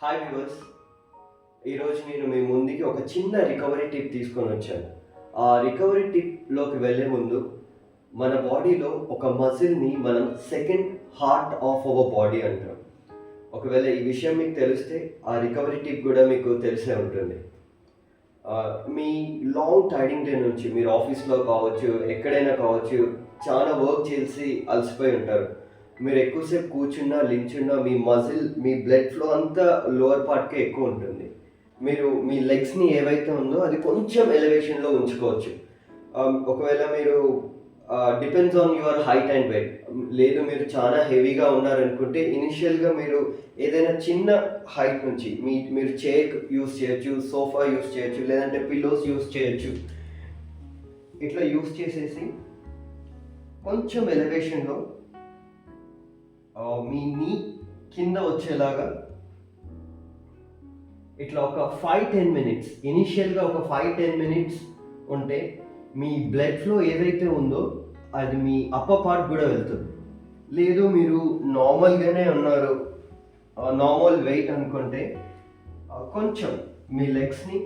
Hi viewers, ఈరోజు నేను మీ ముందుకి ఒక చిన్న రికవరీ టిప్ తీసుకొని వచ్చాను. ఆ రికవరీ టిప్లోకి వెళ్ళే ముందు మన బాడీలో ఒక మజిల్ని మనం second heart of our body అంటాం. ఒకవేళ ఈ విషయం మీకు తెలిస్తే ఆ రికవరీ టిప్ కూడా మీకు తెలిసే ఉంటుంది. మీ లాంగ్ టైడింగ్ డే నుంచి మీరు ఆఫీస్లో కావచ్చు, ఎక్కడైనా కావచ్చు, చాలా వర్క్ చేసి అలసిపోయి ఉంటారు. మీరు ఎక్కువసేపు కూర్చున్నా లించున్నా మీ మజిల్, మీ బ్లడ్ ఫ్లో అంతా లోవర్ పార్ట్కే ఎక్కువ ఉంటుంది. మీరు మీ లెగ్స్ని ఏవైతే ఉందో అది కొంచెం ఎలివేషన్లో ఉంచుకోవచ్చు. ఒకవేళ మీరు depends on your height and weight. లేదు మీరు చాలా హెవీగా ఉన్నారనుకుంటే ఇనిషియల్గా మీరు ఏదైనా చిన్న హైట్ నుంచి మీరు చైర్ యూస్ చేయొచ్చు, సోఫా యూస్ చేయొచ్చు, లేదంటే పిల్లోస్ యూస్ చేయొచ్చు. ఇట్లా యూస్ చేసేసి కొంచెం ఎలివేషన్లో మీ నీ కింద వచ్చేలాగా ఇట్లా ఒక 5-10 మినిట్స్, ఇనిషియల్గా ఒక 5-10 మినిట్స్ ఉంటే మీ బ్లడ్ ఫ్లో ఏదైతే ఉందో అది మీ అప్పర్ పార్ట్ కూడా వెళ్తుంది. లేదు మీరు నార్మల్గానే ఉన్నారు, నార్మల్ వెయిట్ అనుకుంటే కొంచెం మీ లెగ్స్ని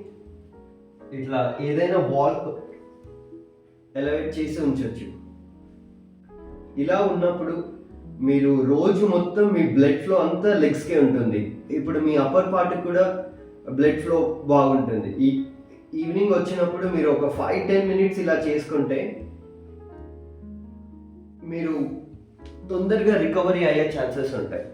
ఇట్లా ఏదైనా వాల్ ఎలివేట్ చేసి ఉంచవచ్చు. ఇలా ఉన్నప్పుడు మీరు రోజు మొత్తం మీ బ్లడ్ ఫ్లో అంతా లెగ్స్కే ఉంటుంది. ఇప్పుడు మీ అప్పర్ పార్ట్కి కూడా బ్లడ్ ఫ్లో బాగుంటుంది. ఈవినింగ్ వచ్చినప్పుడు మీరు ఒక 5-10 మినిట్స్ ఇలా చేసుకుంటే మీరు తొందరగా రికవరీ అయ్యే ఛాన్సెస్ ఉంటాయి.